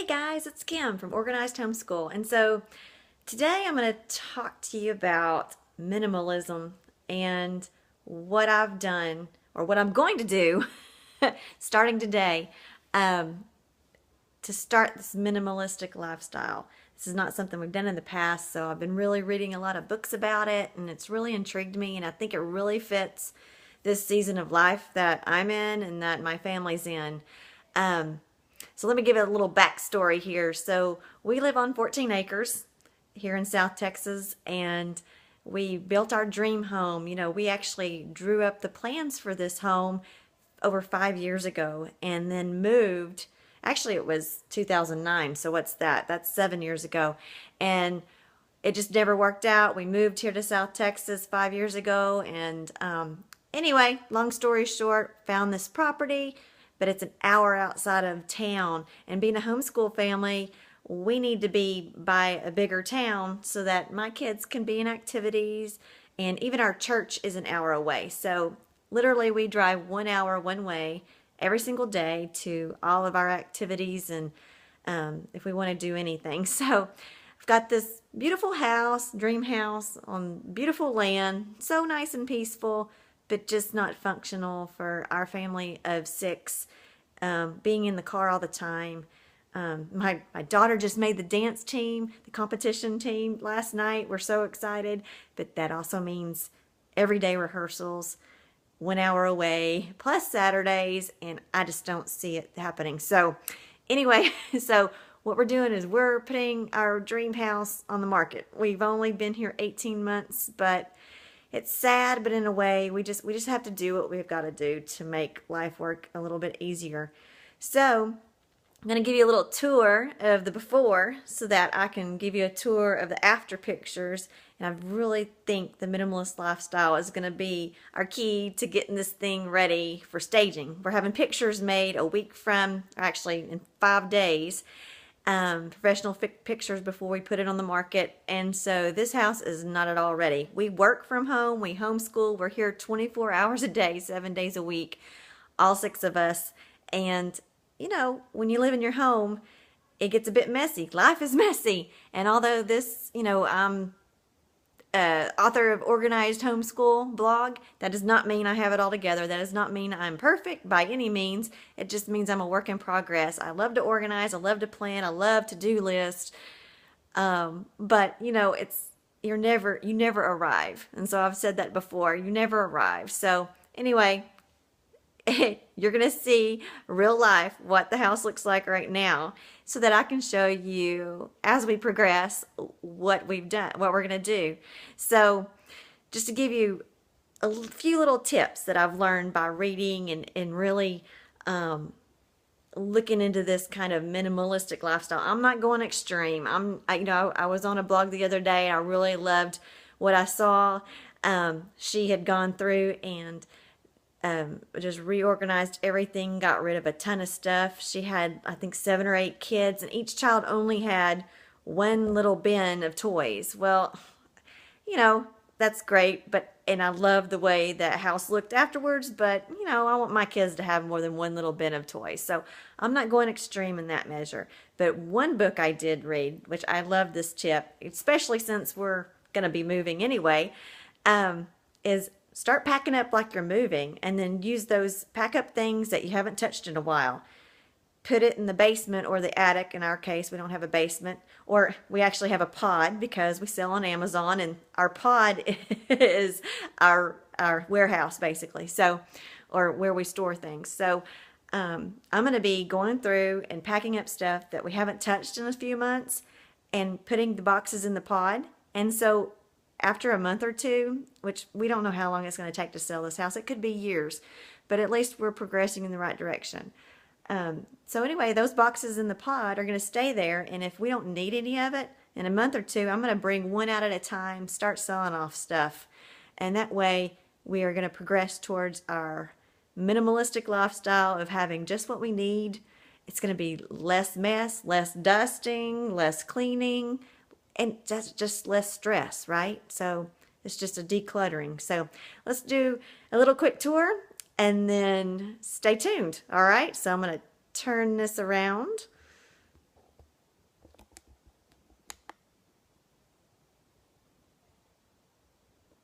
Hey guys, it's Kim from Organized Homeschool. And so today I'm going to talk to you about minimalism and what I've done or what I'm going to do starting today to start this minimalistic lifestyle. This is not something we've done in the past, so I've been really reading a lot of books about it, and it's really intrigued me, and I think it really fits this season of life that I'm in and that my family's in. So let me give it a little backstory here. So we live on 14 acres here in South Texas, and we built our dream home. You know, we actually drew up the plans for this home over 5 years ago and then moved. Actually, it was 2009. So what's that? That's 7 years ago. And it just never worked out. We moved here to South Texas 5 years ago. And anyway, long story short, found this property, but it's an hour outside of town. And being a homeschool family, we need to be by a bigger town so that my kids can be in activities, and even our church is an hour away. So literally we drive 1 hour one way every single day to all of our activities and if we want to do anything. So I've got this beautiful house, dream house on beautiful land, so nice and peaceful, but just not functional for our family of six, being in the car all the time. My daughter just made the dance team, the competition team last night. We're so excited, but that also means everyday rehearsals, 1 hour away, plus Saturdays, and I just don't see it happening. So anyway, so what we're doing is we're putting our dream house on the market. We've only been here 18 months, but it's sad, but in a way, we just have to do what we've got to do to make life work a little bit easier. So I'm going to give you a little tour of the before so that I can give you a tour of the after pictures. And I really think the minimalist lifestyle is going to be our key to getting this thing ready for staging. We're having pictures made a week from, actually in 5 days, professional pictures before we put it on the market. And so this house is not at all ready. We work from home, we homeschool, we're here 24 hours a day, 7 days a week, all six of us. And you know, when you live in your home, it gets a bit messy. Life is messy. And although this, you know, I'm author of Organized Homeschool blog, that does not mean I have it all together. That does not mean I'm perfect by any means. It just means I'm a work in progress. I love to organize. I love to plan. I love to-do lists. But you know, you never arrive. And so I've said that before. You never arrive. So anyway, you're going to see real life what the house looks like right now so that I can show you as we progress what we've done, what we're going to do. So just to give you a few little tips that I've learned by reading and really looking into this kind of minimalistic lifestyle. I'm not going extreme. I was on a blog the other day. I really loved what I saw. She had gone through and just reorganized everything, got rid of a ton of stuff. She had, I think, 7 or 8 kids, and each child only had one little bin of toys. Well, you know, that's great, and I love the way that house looked afterwards, but, you know, I want my kids to have more than one little bin of toys. So I'm not going extreme in that measure. But one book I did read, which I love this tip, especially since we're going to be moving anyway, is start packing up like you're moving, and then use those pack up things that you haven't touched in a while. Put it in the basement or the attic. In our case, we don't have a basement, or we actually have a pod because we sell on Amazon, and our pod is our warehouse basically. So, or where we store things. So I'm going to be going through and packing up stuff that we haven't touched in a few months and putting the boxes in the pod. And so after a month or two, which we don't know how long it's going to take to sell this house, it could be years, but at least we're progressing in the right direction. So anyway, those boxes in the pod are going to stay there, and if we don't need any of it, in a month or two, I'm going to bring one out at a time, start selling off stuff, and that way we are going to progress towards our minimalistic lifestyle of having just what we need. It's going to be less mess, less dusting, less cleaning, and just less stress, right? So it's just a decluttering. So let's do a little quick tour and then stay tuned. All right, so I'm going to turn this around